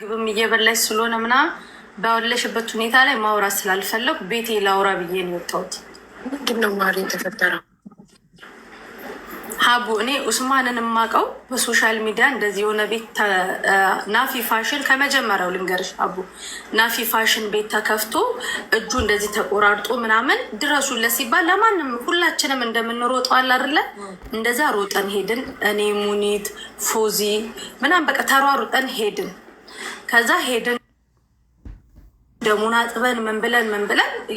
ግብም እየበላሽ ስለሆነ ምናምን ባወለሽበት ሁኔታ ላይ ማውራት ስላልፈለኩ ቤቴ ላውራ ብዬ ነው የወጣሁት። ምንድን ነው ማሪ የተፈጠረው? ሀቡ እኔ ኡስማንን የማውቀው በሶሻል ሚዲያ እንደዚህ የሆነ ቤት ናፊ ፋሽን ከመጀመሪያው ልንገርሽ ሀቡ፣ ናፊ ፋሽን ቤት ተከፍቶ እጁ እንደዚህ ተቆራርጦ ምናምን ድረሱለት ሲባል ለማንም ሁላችንም እንደምንሮጠው አለ አይደለ? እንደዛ ሮጠን ሄድን። እኔ ሙኒት ፎዚ ምናምን በቃ ተሯሩጠን ሄድን። ከዛ ሄድን ደሙን አጥበን ምን ብለን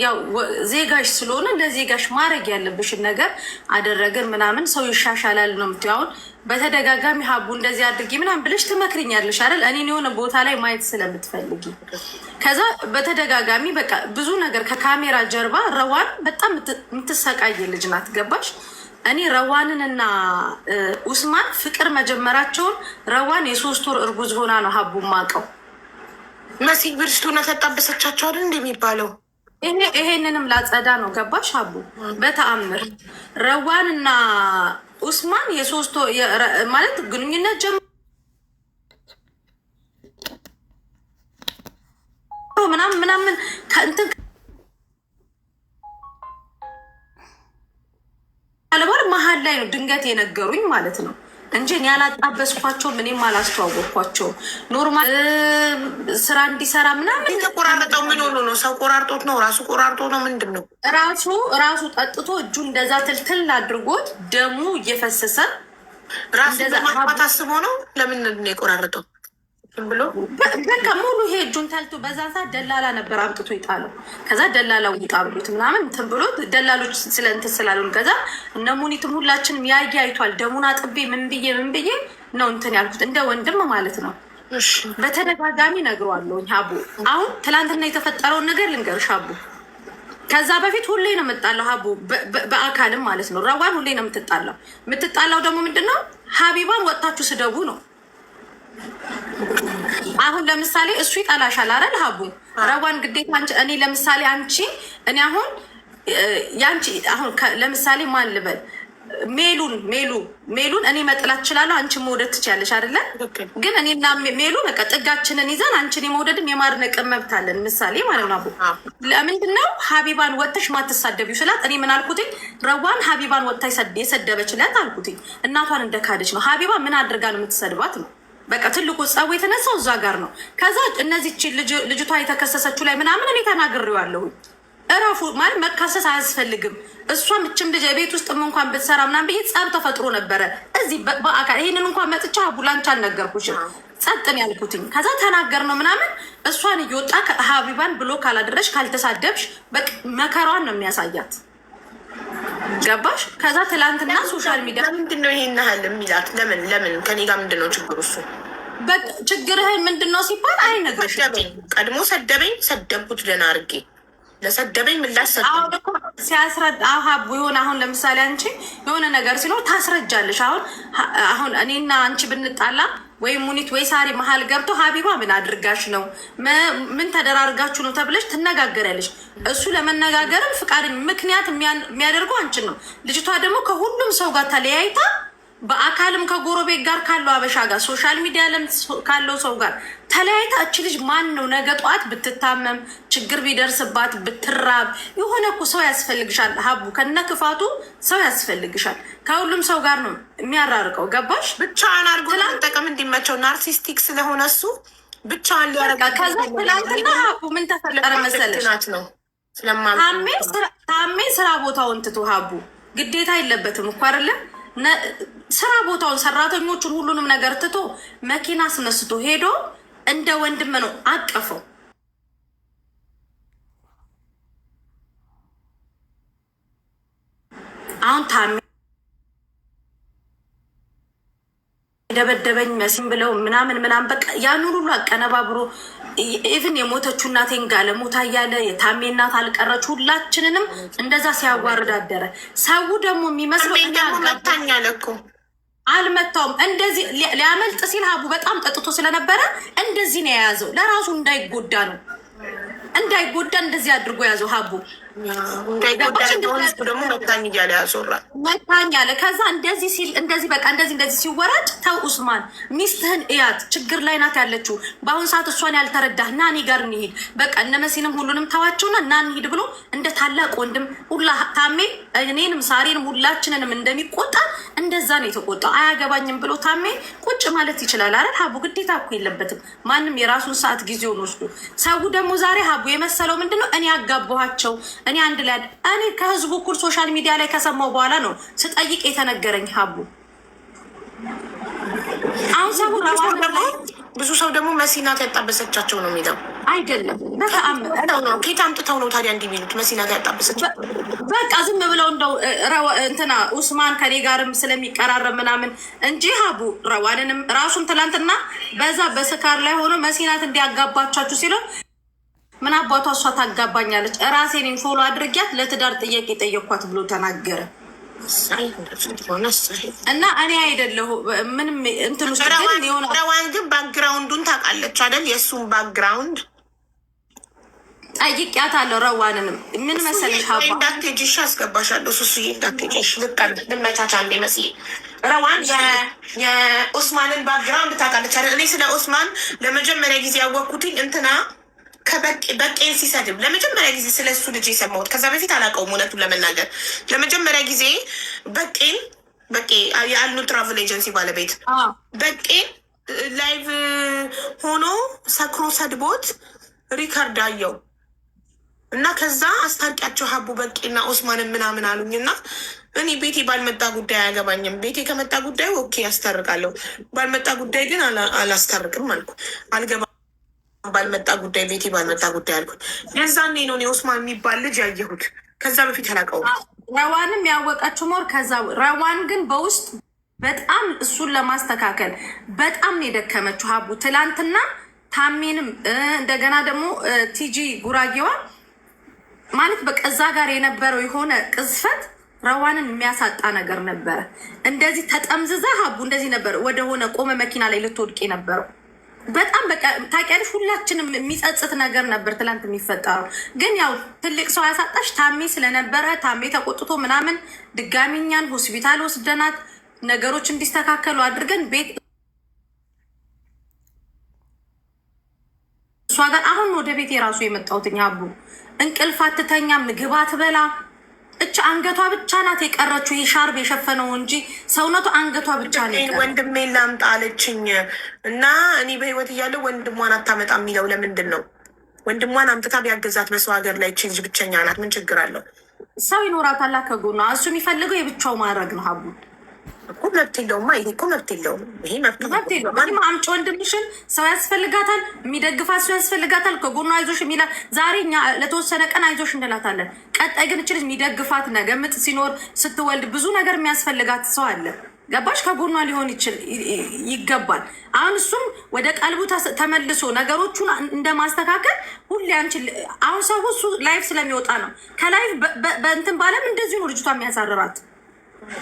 ያው ዜጋሽ ስለሆነ ለዜጋሽ ማድረግ ያለብሽን ነገር አደረግን ምናምን። ሰው ይሻሻላል ነው የምትይው። አሁን በተደጋጋሚ ሀቡ እንደዚህ አድርጊ ምናምን ብለሽ ትመክርኛለሽ አይደል? እኔን የሆነ ቦታ ላይ ማየት ስለምትፈልጊ ከዛ በተደጋጋሚ በቃ ብዙ ነገር ከካሜራ ጀርባ ረዋን በጣም የምትሰቃይ ልጅ ናት። ገባሽ? እኔ ረዋንንና ኡስማን ፍቅር መጀመራቸውን ረዋን የ3 ወር እርጉዝ ሆና ነው ሀቡ ማቀው። መሲ ብርሽቱና ተጣበሰቻቸው አይደል እንደሚባለው? ይሄንንም ላጸዳ ነው። ገባሽ ሀቡ? በተአምር ረዋን እና ኡስማን የ3 ማለት ግንኙነት ጀምሮ ምናምን ከእንትን ካለባል መሀል ላይ ነው ድንገት የነገሩኝ ማለት ነው እንጂ እኔ ያላጣበስኳቸውም እኔም አላስተዋወቅኳቸውም። ኖርማል ስራ እንዲሰራ ምናምን። የተቆራረጠው ምን ሆኖ ነው? ሰው ቆራርጦት ነው? ራሱ ቆራርጦ ነው? ምንድን ነው? ራሱ ጠጥቶ እጁ እንደዛ ትልትል አድርጎት ደሙ እየፈሰሰ ራሱ በማጥፋት አስቦ ነው። ለምን ነው የቆራረጠው ብሎ በቃ ሙሉ ይሄ እጁን ተልቶ በዛ ሰዓት ደላላ ነበር አምጥቶ ይጣለው። ከዛ ደላላው ይጣሉት ምናምን እንትን ብሎ ደላሎች ስለ እንትን ስላሉን ከዛ እነ ሙኒትም ሁላችንም ያየ አይቷል። ደሙን አጥቤ ምን ብዬ ነው እንትን ያልኩት እንደ ወንድም ማለት ነው። በተደጋጋሚ ነግሯለሁኝ ሀቡ። አሁን ትላንትና የተፈጠረውን ነገር ልንገርሽ ሀቡ። ከዛ በፊት ሁሌ ነው የምጣለው ሀቡ፣ በአካልም ማለት ነው። ረዋን ሁሌ ነው የምትጣላው ደግሞ ምንድነው ሀቢባን ወጣችሁ ስደቡ ነው። አሁን ለምሳሌ እሱ ይጠላሻል አይደል ሀቡ? ረዋን ግዴታ እኔ ለምሳሌ እኔ አሁን ያንቺ አሁን ለምሳሌ ማን ልበል ሜሉን እኔ መጥላት እችላለሁ፣ አንቺ መውደድ ትችያለሽ አይደለ? ግን እኔና ሜሉ በቃ ጥጋችንን ይዘን አንቺን የመውደድም የማድነቅ መብት አለን። ምሳሌ ማለት ነው። ለምንድነው ሀቢባን ወጥተሽ ማትሳደቢው ስላት እኔ ምን አልኩትኝ? ረዋን ሀቢባን ወጥታ የሰደበችለት አልኩትኝ እናቷን እንደካደች ነው። ሀቢባ ምን አድርጋ ነው የምትሰድባት ነው? በቃ ትልቁ ጸቡ የተነሳው እዛ ጋር ነው። ከዛ እነዚህ ልጅቷ የተከሰሰችው ላይ ምናምን እኔ ተናግሬዋለሁ። እረፉ ማለት መካሰስ አያስፈልግም። እሷም እችም ልጅ ቤት ውስጥ እንኳን ብትሰራ ምናምን ብዬ ጸብ ተፈጥሮ ነበረ እዚህ በአካል። ይሄንን እንኳን መጥቻ ቡላንቻ አልነገርኩሽም፣ ጸጥን ያልኩትኝ። ከዛ ተናገር ነው ምናምን እሷን እየወጣ ሀቢባን ብሎ ካላደረሽ ካልተሳደብሽ በቃ መከሯን ነው የሚያሳያት። ገባሽ? ከዛ ትላንትና ሶሻል ሚዲያ ምንድነው ይሄን ያህል የሚላት? ለምን ከኔ ጋር ምንድነው ችግሩ? እሱ ችግርህን ምንድነው ሲባል አይነግርሽም። ቀድሞ ሰደብኩት ደህና አድርጌ ለሰደበኝ ምላሽ ሲያስረዳ ሀቡ የሆነ አሁን ለምሳሌ አንቺ የሆነ ነገር ሲኖር ታስረጃለሽ። አሁን እኔና አንቺ ብንጣላ ወይም ሙኒት ወይ ሳሪ መሀል ገብቶ ሀቢባ ምን አድርጋሽ ነው ምን ተደራርጋችሁ ነው ተብለሽ ትነጋገሪያለሽ። እሱ ለመነጋገርም ፍቃድ ምክንያት የሚያደርገው አንቺን ነው። ልጅቷ ደግሞ ከሁሉም ሰው ጋር ተለያይታ በአካልም ከጎረቤት ጋር ካለው አበሻ ጋር ሶሻል ሚዲያ ካለው ሰው ጋር ተለያይታ እች ልጅ ማን ነው ነገ ጠዋት ብትታመም ችግር ቢደርስባት ብትራብ የሆነ እኮ ሰው ያስፈልግሻል ሀቡ። ከነ ክፋቱ ሰው ያስፈልግሻል። ከሁሉም ሰው ጋር ነው የሚያራርቀው። ገባሽ? ብቻዋን አድርጎ ለመጠቀም እንዲመቸው ናርሲስቲክ ስለሆነ እሱ ብቻዋን ሊያረጋ። ከዛ ትላንትና ሀቡ ምን ተፈጠረ መሰለሽ? ታሜ ስራ ቦታውን ትቶ ሀቡ ግዴታ የለበትም እኮ አይደለም ስራ ቦታውን ሰራተኞቹን ሁሉንም ነገር ትቶ መኪና አስነስቶ ሄዶ እንደ ወንድም ነው አቀፈው። አሁን ታሜ ደበደበኝ መሲም ብለው ምናምን በቃ ያን ሁሉ አቀነባብሮ ኢቭን የሞተችው እናቴን ጋለሞታ እያለ የታሜ እናት አልቀረች ሁላችንንም እንደዛ ሲያዋርድ አደረ። ሰው ደግሞ የሚመስለው መታኛል እኮ አልመታውም። እንደዚህ ሊያመልጥ ሲል ሀቡ በጣም ጠጥቶ ስለነበረ እንደዚህ ነው የያዘው። ለራሱ እንዳይጎዳ እንደዚህ አድርጎ ያዘው ሀቡ። ደግሞ መታኝ እያለ ያዞራል። መታኝ አለ። ከዛ እንደዚህ ሲል እንደዚህ በቃ እንደዚህ ሲወራጭ ተው ኡስማን ሚስትህን እያት ችግር ላይ ናት ያለችው። በአሁን ሰዓት እሷን ያልተረዳህ ና እኔ ጋር እንሂድ በቃ እነ መሲንም ሁሉንም ተዋቸውና እና እንሂድ ብሎ እንደ ታላቅ ወንድም ሁላ ታሜ እኔንም ሳሬንም ሁላችንንም እንደሚቆጣ እንደዛ ነው የተቆጣው። አያገባኝም ብሎ ታሜ ቁጭ ማለት ይችላል አይደል? ሀቡ ግዴታ እኮ የለበትም ማንም የራሱን ሰዓት ጊዜውን ወስዶ። ሰው ደግሞ ዛሬ ሀቡ የመሰለው ምንድነው እኔ ያጋባኋቸው እኔ አንድ ላይ እኔ ከህዝቡ እኩል ሶሻል ሚዲያ ላይ ከሰማው በኋላ ነው ስጠይቅ የተነገረኝ። ሀቡ አሁን ሰው ብዙ ሰው ደግሞ መሲናት ያጣበሰቻቸው ነው የሚለው አይደለም። ኬት አምጥተው ነው ታዲያ እንዲህ የሚሉት? መሲናት ያጣበሰቻቸው በቃ ዝም ብለው እንደው እንትና ኡስማን ከኔ ጋርም ስለሚቀራረብ ምናምን እንጂ ሀቡ ረዋንንም ራሱን ትላንትና በዛ በስካር ላይ ሆኖ መሲናት እንዲያጋባቻችሁ ሲለው ምን አባቷ እሷ ታጋባኛለች ራሴን ፎሎ አድርጊያት ለትዳር ጥያቄ ጠየኳት ብሎ ተናገረ። እና እኔ አይደለሁ ምንም እንትን ውስጥ ግን የሆነ ረዋን ግን ባክግራውንዱን ታውቃለች አይደል? የእሱን ባክግራውንድ ጠይቂያታለሁ። ረዋንንም ምን መሰለሽ ሀባ እንዳትሄጂሽ አስገባሻለሁ። ሱሱዬ እንዳትሄጂሽ ልመቻቻ እንዴ መስዬ ረዋን የኦስማንን ባክግራውንድ ታውቃለች አይደል? እኔ ስለ ኦስማን ለመጀመሪያ ጊዜ ያወቅኩትኝ እንትና በቄን ሲሰድብ ለመጀመሪያ ጊዜ ስለ እሱ ልጅ የሰማሁት። ከዛ በፊት አላውቀውም እውነቱን ለመናገር። ለመጀመሪያ ጊዜ በቄ የአልኑ ትራቨል ኤጀንሲ ባለቤት በቄን ላይቭ ሆኖ ሰክሮ ሰድቦት ሪከርድ አየው እና ከዛ አስታርቂያቸው ሀቡ በቄና ኦስማንን ምናምን አሉኝ። እና እኔ ቤቴ ባልመጣ ጉዳይ አያገባኝም። ቤቴ ከመጣ ጉዳይ ኦኬ ያስታርቃለሁ፣ ባልመጣ ጉዳይ ግን አላስታርቅም አልኩ። አልገባ ባልመጣ ጉዳይ ቤቴ ባልመጣ ጉዳይ አልኩት። የዛኔ ነው ኦስማን የሚባል ልጅ ያየሁት። ከዛ በፊት አላውቀውም። ረዋንም ያወቀችው ሞር ከዛ። ረዋን ግን በውስጥ በጣም እሱን ለማስተካከል በጣም ነው የደከመችው ሀቡ። ትላንትና ታሜንም እንደገና ደግሞ ቲጂ ጉራጌዋ ማለት በቃ እዛ ጋር የነበረው የሆነ ቅዝፈት ረዋንን የሚያሳጣ ነገር ነበረ። እንደዚህ ተጠምዝዛ ሀቡ እንደዚህ ነበር ወደሆነ ቆመ መኪና ላይ ልትወድቅ የነበረው። በጣም በቃ ታውቂያለሽ፣ ሁላችንም የሚጸጽት ነገር ነበር ትላንት የሚፈጠረው። ግን ያው ትልቅ ሰው ያሳጣሽ ታሜ ስለነበረ ታሜ ተቆጥቶ ምናምን ድጋሚ እኛን ሆስፒታል ወስደናት ነገሮች እንዲስተካከሉ አድርገን ቤት እሷ ጋር አሁን ወደ ቤት የራሱ የመጣሁት ሀቡ እንቅልፍ አትተኛ፣ ምግብ አትበላ። እች አንገቷ ብቻ ናት የቀረችው፣ ይህ ሻርብ የሸፈነው እንጂ ሰውነቱ አንገቷ ብቻ ነው። ወንድሜን ላምጣ አለችኝ እና እኔ በህይወት እያለሁ ወንድሟን አታመጣ የሚለው ለምንድን ነው? ወንድሟን አምጥታ ቢያገዛት በሰው ሀገር ላይ ልጅ ብቸኛ ናት፣ ምን ችግር አለው? ሰው ይኖራታላ ከጎኗ። እሱ የሚፈልገው የብቻው ማድረግ ነው ሀቡ እኮ መብት የለውም። ይሄ እኮ መብት የለውም። ይሄ መብት የለውም። አምጪ ወንድምሽን፣ ሰው ያስፈልጋታል፣ የሚደግፋት ሰው ያስፈልጋታል፣ ከጎኗ አይዞሽ የሚላት። ዛሬ እኛ ለተወሰነ ቀን አይዞሽ እንላታለን። ቀጣይ ግን እችልጅ የሚደግፋት ነገ ምጥ ሲኖር ስትወልድ ብዙ ነገር የሚያስፈልጋት ሰው አለ። ገባሽ? ከጎኗ ሊሆን ይገባል። አሁን እሱም ወደ ቀልቡ ተመልሶ ነገሮቹን እንደማስተካከል ሁሌ አንቺ አሁን ሰው እሱ ላይፍ ስለሚወጣ ነው። ከላይፍ በእንትን ባለም እንደዚሁ ነው ልጅቷ የሚያሳርራት።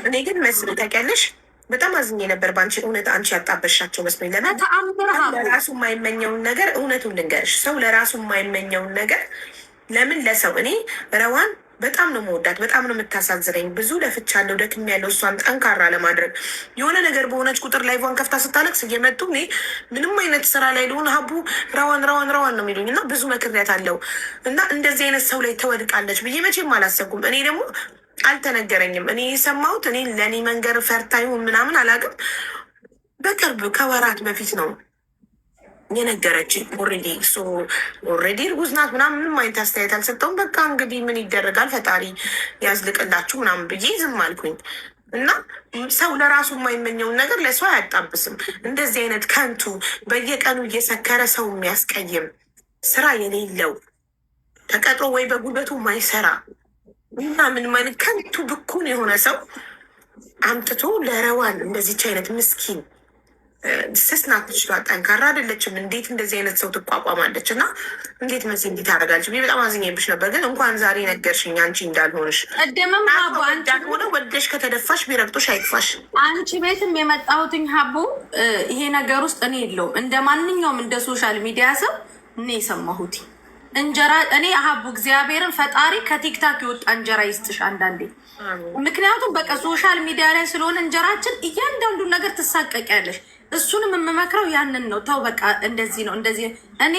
እኔ ግን መስል ታውቂያለሽ፣ በጣም አዝኜ ነበር በአንቺ እውነት። አንቺ ያጣበሻቸው መስሎኝ። ለምን ለራሱ የማይመኘውን ነገር እውነቱን ልንገርሽ፣ ሰው ለራሱ የማይመኘውን ነገር ለምን ለሰው እኔ ረዋን በጣም ነው መወዳት፣ በጣም ነው የምታሳዝነኝ። ብዙ ለፍቻለሁ፣ ደክሜያለሁ እሷን ጠንካራ ለማድረግ። የሆነ ነገር በሆነች ቁጥር ላይቫን ከፍታ ስታለቅስ እየመጡ እኔ ምንም አይነት ስራ ላይ ልሆን ሀቡ ረዋን ነው የሚሉኝ እና ብዙ መክሪያት አለው እና እንደዚህ አይነት ሰው ላይ ትወድቃለች ብዬ መቼም አላሰብኩም። እኔ ደግሞ አልተነገረኝም። እኔ የሰማሁት እኔ ለእኔ መንገር ፈርታዩ ምናምን አላውቅም። በቅርብ ከወራት በፊት ነው የነገረች። ኦልሬዲ እርጉዝ ናት ምናምን፣ ምንም አይነት አስተያየት አልሰጠውም። በቃ እንግዲህ ምን ይደረጋል ፈጣሪ ያዝልቅላችሁ ምናምን ብዬ ዝም አልኩኝ። እና ሰው ለራሱ የማይመኘውን ነገር ለሰው አያጣብስም። እንደዚህ አይነት ከንቱ በየቀኑ እየሰከረ ሰው የሚያስቀይም ስራ የሌለው ተቀጥሮ ወይ በጉልበቱ ማይሰራ እና ምን ማለት ከንቱ ብኩን የሆነ ሰው አምጥቶ ለረዋን እንደዚች አይነት ምስኪን ስስናት ትችሏል። ጠንካራ አይደለችም። እንዴት እንደዚህ አይነት ሰው ትቋቋማለች? እና እንዴት መስ እንዴት ያደርጋለች? በጣም አዝኜብሽ ነበር። ግን እንኳን ዛሬ ነገርሽኝ አንቺ እንዳልሆንሽ። ቀደምም ሀቡ እንዳልሆነ ወደሽ ከተደፋሽ ቢረግጦሽ አይክፋሽ። አንቺ ቤትም የመጣሁትኝ ሀቡ ይሄ ነገር ውስጥ እኔ የለውም። እንደ ማንኛውም እንደ ሶሻል ሚዲያ ሰው እኔ የሰማሁት እንጀራ እኔ ሀቡ እግዚአብሔርን ፈጣሪ ከቲክታክ የወጣ እንጀራ ይስጥሽ አንዳንዴ። ምክንያቱም በቃ ሶሻል ሚዲያ ላይ ስለሆነ እንጀራችን እያንዳንዱን ነገር ትሳቀቂያለሽ። እሱንም የምመክረው ያንን ነው። ተው በቃ እንደዚህ ነው እንደዚህ። እኔ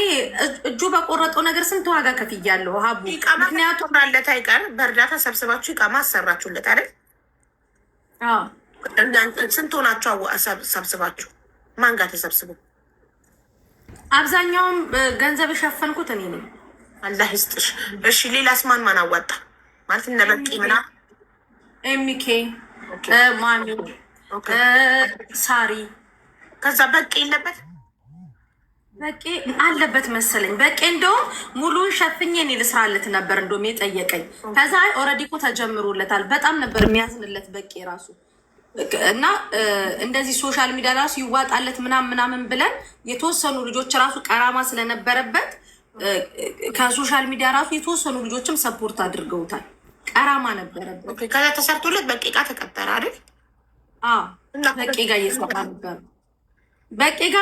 እጁ በቆረጠው ነገር ስንት ዋጋ ከፍያለሁ ሀቡ። ምክንያቱም ራለት አይቀር በእርዳታ ሰብስባችሁ ይቃማ አሰራችሁለት አይደል? ስንት ሆናችሁ ሰብስባችሁ? ማን ጋር ተሰብስቡ? አብዛኛውም ገንዘብ የሸፈንኩት እኔ ነኝ። አላህ ይስጥሽ። እሺ ሌላስ ማን አዋጣ? ማለት እነ በቂ ምና ኤሚኬ ማሚ ሳሪ። ከዛ በቂ የለበት በቂ አለበት መሰለኝ። በቂ እንደውም ሙሉን ሸፍኜ እኔ ልስራለት ነበር እንደውም የጠየቀኝ። ከዛ ኦልሬዲ እኮ ተጀምሮለታል። በጣም ነበር የሚያዝንለት በቂ ራሱ እና እንደዚህ ሶሻል ሚዲያ ራሱ ይዋጣለት ምናምን ብለን የተወሰኑ ልጆች ራሱ ቀራማ ስለነበረበት ከሶሻል ሚዲያ ራሱ የተወሰኑ ልጆችም ሰፖርት አድርገውታል። ቀራማ ነበረበት። ከዛ ተሰርቶለት በቂ ጋ ተቀጠረ አይደል? በቂ ጋ እየሰራ ነበር። በቂ ጋ